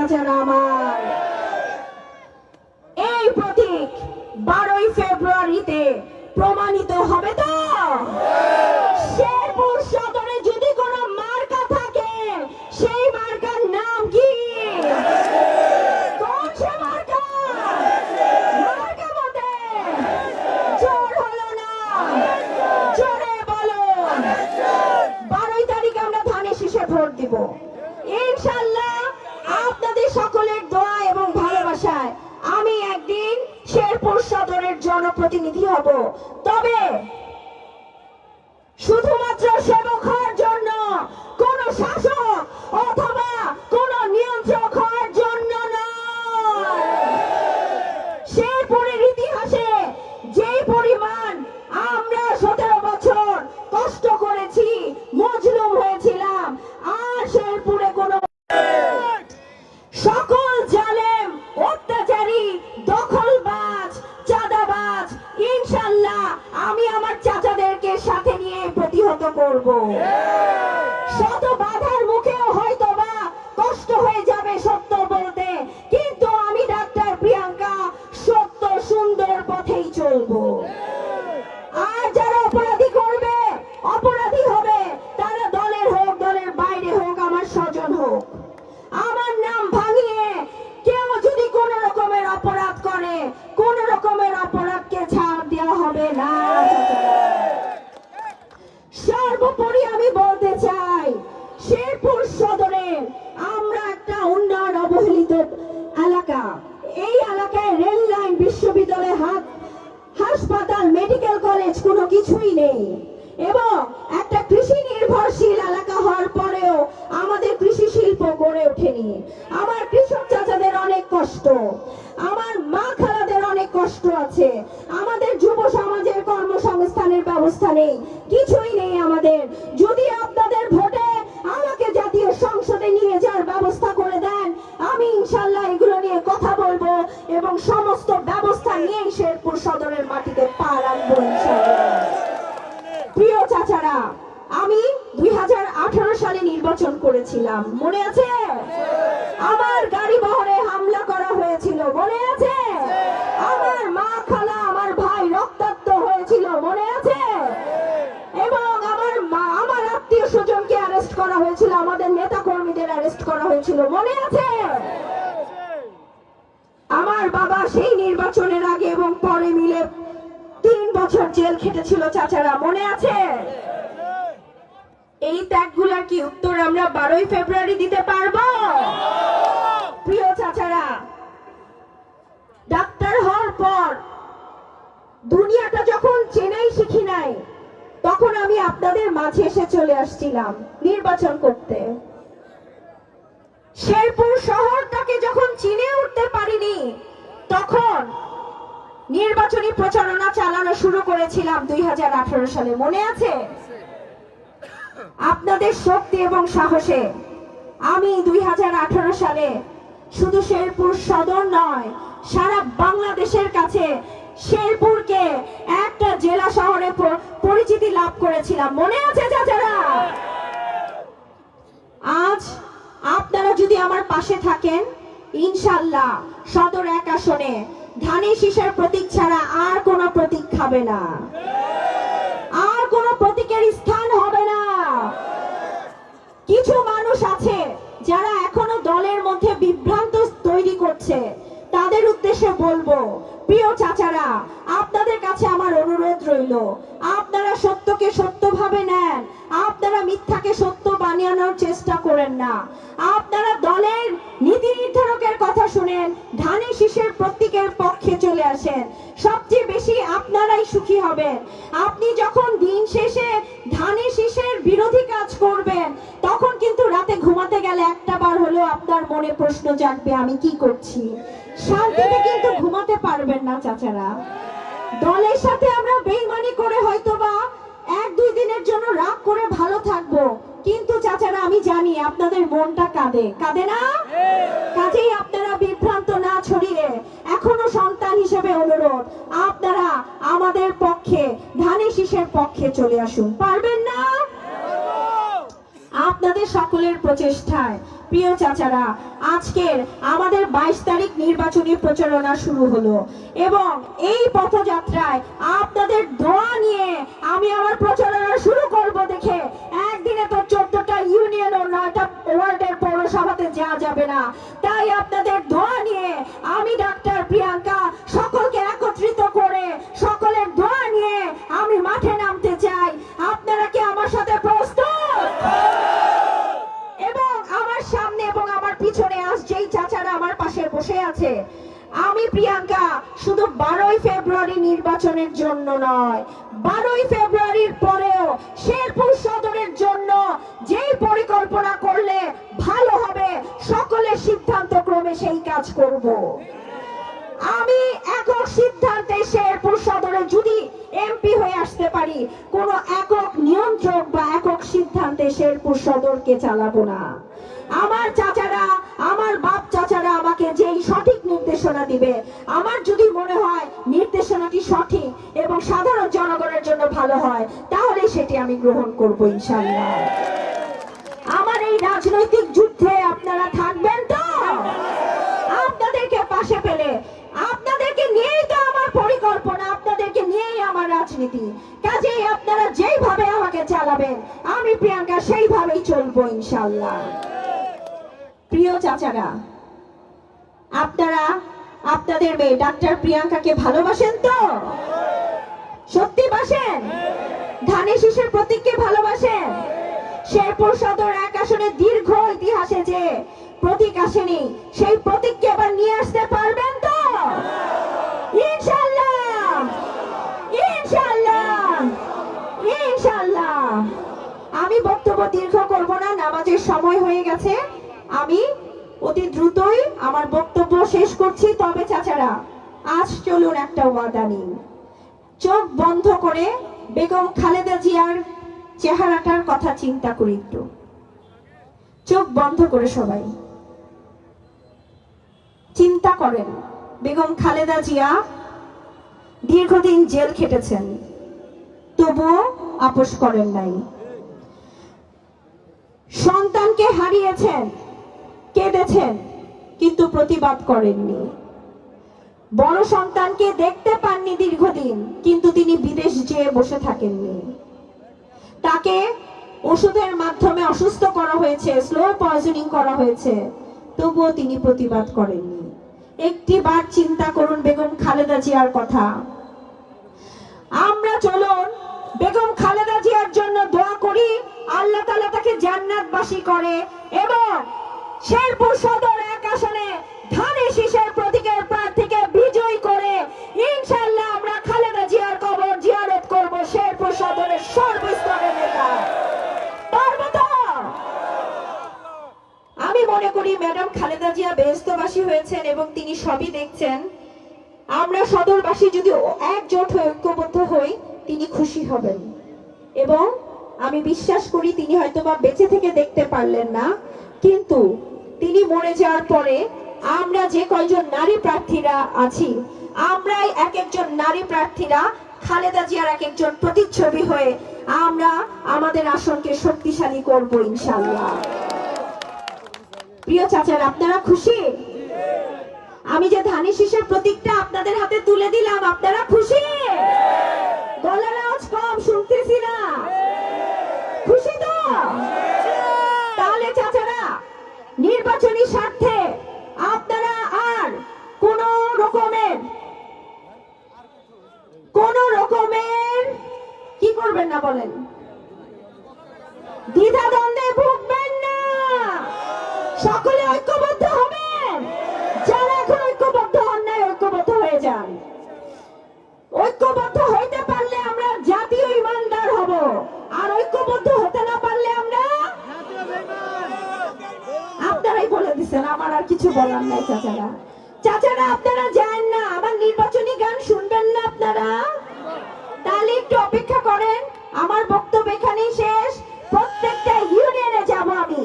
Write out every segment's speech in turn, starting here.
চাচারা আমার, এই প্রতীক 12ই ফেব্রুয়ারিতে প্রমাণিত হবে তো? শেরপুর সদরে যদি কোনো মার্কা থাকে, সেই মার্কার নাম কি? কোন সে মার্কা? মার্কা বলতে জোর হলো না, জোরে বলো। 12ই তারিখে আমরা ধানের শীষে ভোট দিব ইনশাআল্লাহ। আপনাদের সকলের দোয়া এবং ভালোবাসায় আমি একদিন শেরপুর সদরের জনপ্রতিনিধি হব। তবে শুধুমাত্র সেবক হওয়ার জন্য, কোন শাসক অথবা কোন নিয়ন্ত্রক হওয়ার জন্য নয়। শেরপুরের ইতিহাসে যে পরিমাণ আমরা 17 বছর কষ্ট করেছি, মজলুম হয়েছিলাম, আর শেরপুরে কোন সকল জালেম, অত্যাচারী, দখলবাজ, চাঁদাবাজ ইনশাআল্লাহ আমি আমার চাচাদেরকে সাথে নিয়ে প্রতিহত করব। শত বাধার মুখেও হয়তোবা কষ্ট হয়ে যাবে সত্য বলতে, কিন্তু আমি ডাক্তার প্রিয়াঙ্কা সত্য সুন্দর পথেই চলবো। আর যারা অপরাধী করবে, অপরাধী হবে, তারা দলের হোক, দলের বাইরে হোক, আমার স্বজন হোক, আমার নাম ভাঙিয়ে কেউ যদি কোন রকমের অপরাধ করে, কোন রকমের অপরাধকে ছাড় দেওয়া হবে না। সর্বোপরি আমি বলতে চাই, শেরপুর সদরে আমরা একটা উন্নয়ন অবহেলিত এলাকা। এই এলাকায় রেল লাইন, বিশ্ববিদ্যালয়, হাসপাতাল, মেডিকেল কলেজ কোনো কিছুই নেই, এবং একটা কৃষি নির্ভরশীল এলাকা হওয়ার পরেও আমাদের কৃষি শিল্প গড়ে ওঠেনি। আমার কৃষক চাচাদের অনেক কষ্ট, আমার মা খালাদের অনেক কষ্ট আছে, আমাদের যুব সমাজের কর্মসংস্থানের ব্যবস্থা নেই, কিছুই নেই আমাদের। যদি আপনাদের ভোটে আমাকে জাতীয় সংসদে নিয়ে যাওয়ার ব্যবস্থা করে দেন, আমি ইনশাআল্লাহ এগুলো নিয়ে কথা বলবো এবং সমস্ত ব্যবস্থা নিয়ে শেরপুর সদরের মাটিতে পা রাখবো ইনশাআল্লাহ। প্রিয় চাচারা, আমি 2018 সালে নির্বাচন করেছিলাম, মনে আছে? আমার গাড়ি বহরে হামলা করা হয়েছিল, মনে আছে? আমার মা খালা, আমার ভাই রক্তাক্ত হয়েছিল, মনে আছে? এবং আমার আত্মীয় স্বজনকে অ্যারেস্ট করা হয়েছিল, আমাদের নেতা কর্মীদের অ্যারেস্ট করা হয়েছিল, মনে আছে? আমার বাবা সেই নির্বাচনের আগে এবং পরে মিলে 3 বছর জেল খেটেছিল চাচারা, মনে আছে? এই ত্যাগগুলোর কি উত্তর আমরা 12ই ফেব্রুয়ারি দিতে পারবো? প্রিয় চাচারা, ডাক্তার হওয়ার পর দুনিয়াটা যখন চেনাই শিখি নাই, তখন আমি আপনাদের মাঝে এসে চলে আসছিলাম নির্বাচন করতে। শেরপুর শহরটাকে যখন চিনে উঠতে পারিনি, তখন নির্বাচনী প্রচারণা চালানো শুরু করেছিলাম 2018 সালে, মনে আছে? আপনাদের শক্তি এবং সাহসে আমি 2018 সালে শুধু শেরপুর সদর নয়, সারা বাংলাদেশের কাছে শেরপুরকে একটা জেলা শহরে পরিচিতি লাভ করেছিলাম, মনে আছে চাচারা? আজ আপনারা যদি আমার পাশে থাকেন, ইনশাআল্লাহ সদর 1 আসনে ধানের শীষের প্রতীক ছাড়া আর কোনো প্রতীক খাবে না, আর কোনো প্রতীকের স্থান হবে না। কিছু মানুষ আছে যারা এখনো দলের মধ্যে বিভ্রান্ত তৈরি করছে, তাদের উদ্দেশ্যে বলবো, প্রিয় চাচারা, আপনাদের কাছে আমার অনুরোধ রইল, আপনারা সত্যকে সত্যভাবে নেন, আপনারা মিথ্যাকে সত্য বানানোর চেষ্টা করেন না। আপনারা দলের নীতি নির্ধারকের কথা শুনেন, ধানের শীষের প্রতীকের পক্ষে চলে আসেন, সবচেয়ে বেশি আপনারাই সুখী হবেন। আপনি যখন দিন শেষে ধানের শীষের বিরোধী কাজ করবেন, তখন কিন্তু রাতে ঘুমাতে গেলে একটা বার হলেও আপনার মনে প্রশ্ন জাগবে, আমি কি করছি। শান্তিতে কিন্তু ঘুমাতে পারবেন না চাচারা। দলের সাথে আমরা বেইমানি করে হয়তোবা 1-2 দিনের জন্য রাগ করে ভালো থাকবো, কিন্তু চাচারা আমি জানি আপনাদের মনটা কাঁদে, কাঁদে না? কাজেই আপনারা বিভ্রান্ত না ছড়িয়ে এখনো সন্তান হিসেবে অনুরোধ, আপনারা আমাদের পক্ষে, ধানের শীষের পক্ষে চলে আসুন, পারবেন না? আপনাদের সকলের প্রচেষ্টায় প্রিয় চাচারা আজকের আমাদের 22 তারিখ নির্বাচনী প্রচারণা শুরু হলো এবং এই পথযাত্রায় আপনাদের দোয়া নিয়ে আমি আমার প্রচারণা শুরু করব দেখে একদিনে তো 14টা ইউনিয়ন ও 9টা ওয়ার্ডের পৌরসভাতে যাওয়া যাবে না, তাই আপনাদের দোয়া নিয়ে আমি ডাক্তার প্রিয়াঙ্কা সকলকে একত্রিত করে সকলের দোয়া নিয়ে আমি মাঠে নামতে চাই। আপনারা কি আমার সাথে প্রস্তুত? এবং আমার সামনে এবং আমার পিছনে যেই চাচারা আমার পাশে বসে আছে, আমি প্রিয়াঙ্কা শুধু 12ই ফেব্রুয়ারি নির্বাচনের জন্য নয়, 12ই ফেব্রুয়ারির পরেও শেরপুর সদরের জন্য যেই পরিকল্পনা করলে ভালো হবে সকলের সিদ্ধান্ত ক্রমে সেই কাজ করব। আমি একক সিদ্ধান্তে শেরপুর সদরে যদি এমপি হয়ে আসতে পারি, কোনো একক নিয়ন্ত্রক বা একক সিদ্ধান্তে শেরপুর সদরকে চালাবো না। আমার চাচারা, আমার বাপ চাচারা আমাকে যেই সঠিক নির্দেশনা দিবে, আমার যদি মনে হয় নির্দেশনাটি সঠিক এবং সাধারণ জনগণের জন্য ভালো হয়, তাহলে সেটি আমি গ্রহণ করব ইনশাআল্লাহ। আমার এই রাজনৈতিক যুদ্ধে আপনারা থাকবেন তো? আপনাদেরকে পাশে পেলে, আপনাদেরকে নিয়েই তো আমার পরিকল্পনা, আপনাদেরকে নিয়েই আমার রাজনীতি। কাজেই আপনারা যেইভাবে আমাকে চালাবেন আমি প্রিয়াঙ্কা সেইভাবেই চলবো ইনশাআল্লাহ। প্রিয় চাচারা, আপনারা আপনাদের মেয়ে ডাক্তার প্রিয়াঙ্কাকে ভালোবাসেন তো? সত্যি বাসেন? ধানের শীষের প্রতীককে ভালোবাসেন? শেরপুর সদর 1 আসনে দীর্ঘ ইতিহাসে যে প্রতীক আসেনি, সেই প্রতীককে এবার নিয়ে আসতে পারবেন তো? ইনশাআল্লাহ, ইনশাআল্লাহ, ইনশাআল্লাহ। আমি বক্তব্য দীর্ঘ করব না, নামাজের সময় হয়ে গেছে। আমি অতি দ্রুতই আমার বক্তব্য শেষ করছি। তবে চাচারা, আজ চলুন একটা ওয়াদা নিই। চোখ বন্ধ করে বেগম খালেদা জিয়ার চেহারাটার কথা চিন্তা করি একটু। চোখ বন্ধ করে সবাই চিন্তা করেন, বেগম খালেদা জিয়া দীর্ঘদিন জেল খেটেছেন, তবুও আপোষ করেন নাই। সন্তানকে হারিয়েছেন, কেঁদেছেন, কিন্তু প্রতিবাদ করেননি। বড় সন্তানকে দেখতে পাননি দীর্ঘদিন, কিন্তু তিনি বিদেশ যেয়ে বসে থাকেননি। তাকে ওষুধের মাধ্যমে অসুস্থ করা হয়েছে, স্লো পয়জনিং করা হয়েছে, তবুও তিনি প্রতিবাদ করেননি। একটিবার চিন্তা করুন বেগম খালেদা জিয়ার কথা। আমরা চলুন বেগম খালেদা জিয়ার জন্য দোয়া করি, আল্লাহ তাআলা তাকে জান্নাতবাসী করে এবং শেরপুর সদর 1 আসনে ধানের শীষের প্রতীকের প্রার্থীকে বিজয়ী করে ইনশাআল্লাহ আমরা খালেদা জিয়ার কবর জিয়ারত করব। শেরপুর সদরের সর্বস্তরের নেতা পারবো তো? আমি মনে করি ম্যাডাম খালেদা জিয়া বেহেশতবাসী হয়েছেন এবং তিনি সবই দেখছেন। আমরা সদরবাসী যদি একজোট হয়ে ঐক্যবদ্ধ হই, তিনি খুশি হবেন এবং আমি বিশ্বাস করি তিনি হয়তোবা বেঁচে থেকে দেখতে পারলেন না, কিন্তু তিনি মরে যাওয়ার পরে আমরা যে কয়জন নারী প্রার্থীরা আছি, আমরাই এক একজন নারী প্রার্থীরা খালেদা জিয়ার এক একজন প্রতিচ্ছবি হয়ে আমরা আমাদের আসনকে শক্তিশালী করব ইনশাআল্লাহ। প্রিয় চাচারা, আপনারা খুশি? আমি যে ধানের শীষের প্রতীকটা আপনাদের হাতে তুলে দিলাম, আপনারা খুশি? গলার আওয়াজ কম শুনতেছি না, খুশি তো? তাহলে চাচারা, নির্বাচনী স্বার্থে আপনারা আর কোন রকমের কি করবেন না বলেন? দ্বিধাদ্বন্দ্বে ভুগবেন না, সকলে ঐক্যবদ্ধ হবেন। যারা এখন ঐক্যবদ্ধ হন নাই, ঐক্যবদ্ধ হয়ে যান। ঐক্যবদ্ধ হইতে পারলে আমরা জাতীয় ইমানদার হব, আর ঐক্যবদ্ধ হতে না পারলে আমরা আপনারাই বলে দিচ্ছেন, আমার আর কিছু বলার নাই। চাচারা, চাচারা আপনারা যান না, আমার নির্বাচনী গান শুনবেন না আপনারা? তাহলে একটু অপেক্ষা করেন, আমার বক্তব্য এখানেই শেষ। প্রত্যেকটা ইউনিয়নে যাব, আমি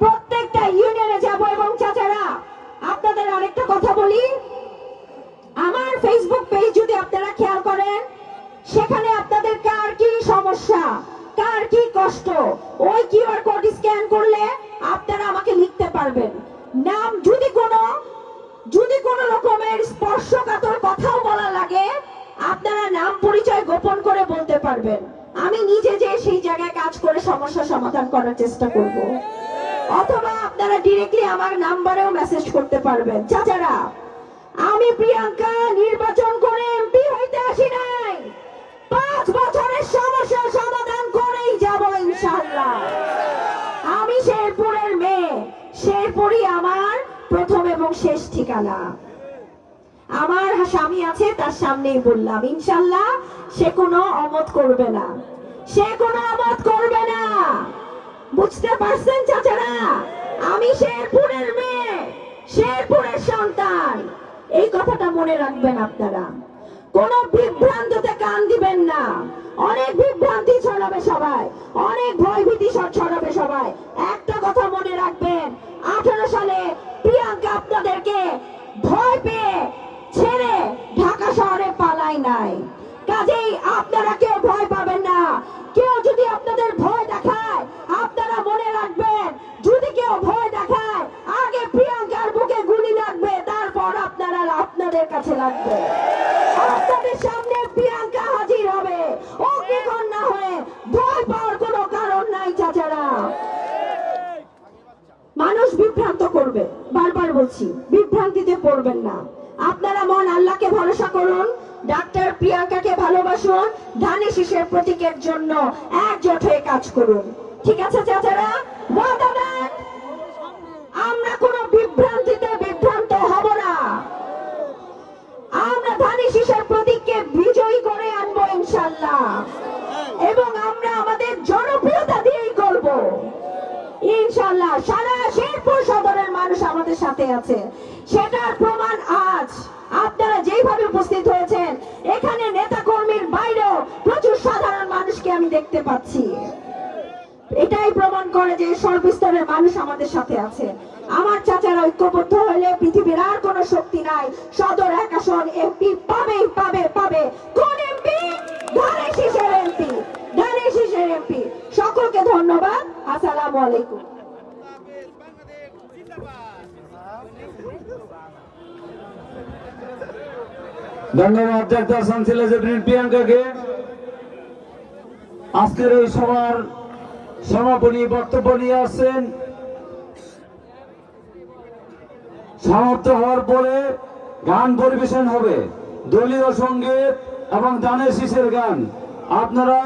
প্রত্যেকটা ইউনিয়নে যাব। এবং চাচারা, আপনাদের আরেকটা কথা বলি, আমার ফেসবুক পেজ যদি আপনারা খেয়াল করেন, সেখানে আপনাদের কার কি সমস্যা, কার কি কষ্ট, ওই কিউআর কোড স্ক্যান করলে আপনারা আমাকে লিখতে পারবেন। নাম যদি কোনো রকমের স্পর্শকাতর কথাও বলা লাগে, আপনারা নাম পরিচয় গোপন করে বলতে পারবেন। আমি নিজে যে সেই জায়গায় কাজ করে সমস্যা সমাধান করার চেষ্টা করব। অথবা আপনারা ডিরেক্টলি আমার নাম্বারেও মেসেজ করতে পারবেন। চাচারা, আমি প্রিয়াঙ্কা নির্বাচন করে এমপি হইতে আসি নাই, 5 বছরের সমস্যার সমাধান করেই যাব ইনশাআল্লাহ। আমি শেরপুরের মেয়ে, শেরপুরই আমার প্রথম এবং শেষ ঠিকানা। আমার স্বামী আছে, তার সামনেই বললাম ইনশাআল্লাহ সে কোনো অমত করবে না, সে কোনো অমত করবে না। বুঝতে পারছেন চাচারা? আমি শেরপুরের মেয়ে, শেরপুরের সন্তান। এই কথাটা মনে রাখবেন আপনারা। কোন বিভ্রান্ততে কান দিবেন না। অনেক বিভ্রান্তি ছড়াবে সবাই, অনেক ভয়ভীতি ছড়াবে সবাই। একটা কথা মনে রাখবেন, 18 সালে প্রিয়াঙ্কা আপনাদেরকে ভয় পেয়ে ছেড়ে ঢাকা শহরে পালায় নাই। কাজেই আপনারা কেউ ভয় পাবেন না। কেউ যদি আপনাদের ভয় দেখায়, আপনারা মনে রাখবেন, যদি কেউ ভয় দেখায়, আগে প্রিয়াঙ্কার বুকে গুলি লাগবে, তারপর আপনাদের কাছে লাগবে। আপনাদের সামনে প্রিয়াঙ্কা হাজির হবে অগ্নিকন্যা হয়ে। ভয় পাওয়ার কোনো কারণ নাই চাচারা। মানুষ বিভ্রান্ত করবে, বারবার বলছি, বিভ্রান্তিতে পড়বেন না। আপনারা মন আল্লাহকে ভরসা করুন, ডাক্তার প্রিয়াঙ্কাকে ভালোবাসুন, ধানের শীষের প্রতীকের জন্য একজোট হয়ে কাজ করুন। ঠিক আছে চাচারা? ওয়াদা দেন আমরা কোনো বিভ্রান্তিতে বিভ্রান্ত হব না। আমরা ধানের শীষের প্রতীককে বিজয়ী করে আনবো ইনশাআল্লাহ, এবং আমরা আমাদের জনপ্রিয়তা দিয়েই করব ইনশাআল্লাহ। সারা শেরপুর সদরের মানুষ আমাদের সাথে আছে, সেটার প্রমাণ আজ আপনারা যেভাবে উপস্থিত হয়েছেন। এখানে নেতা কর্মীর বাইরেও প্রচুর সাধারণ মানুষকে আমি দেখতে পাচ্ছি। এটাই প্রমাণ করে যে সর্বস্তরের মানুষ আমাদের সাথে আছে। আমার চাচারা ঐক্যবদ্ধ হলে পৃথিবীর আর কোনো শক্তি নাই। সদর 1 আসন এমপি পাবেই পাবে পাবে। কোন এমপি? ধানের শীষের এমপি, ধানের শীষের এমপি। সকলকে ধন্যবাদ। আসসালামু আলাইকুম। ধন্যবাদ ডাক্তার শামসুল জাবিন প্রিয়াঙ্কাকে। আজকের এই সভার সমাপনী বক্তব্য নিয়ে আসছেন। সমাপ্ত হওয়ার পরে গান পরিবেশন হবে, দলীয় সঙ্গীত এবং ধানের শীষের গান। আপনারা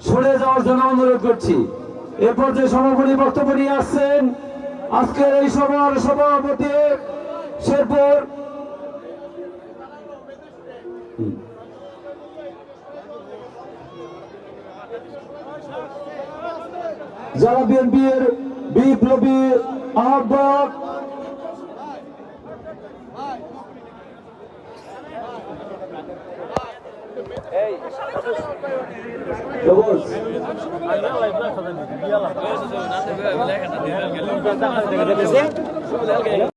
সরে যাওয়ার জন্য অনুরোধ করছি। এরপর যে সমাপনী বক্তব্য নিয়ে আসছেন আজকের এই সভার সভাপতি শেরপুর জেলা বিএনপির বিপ্লবী আহ্বায়ক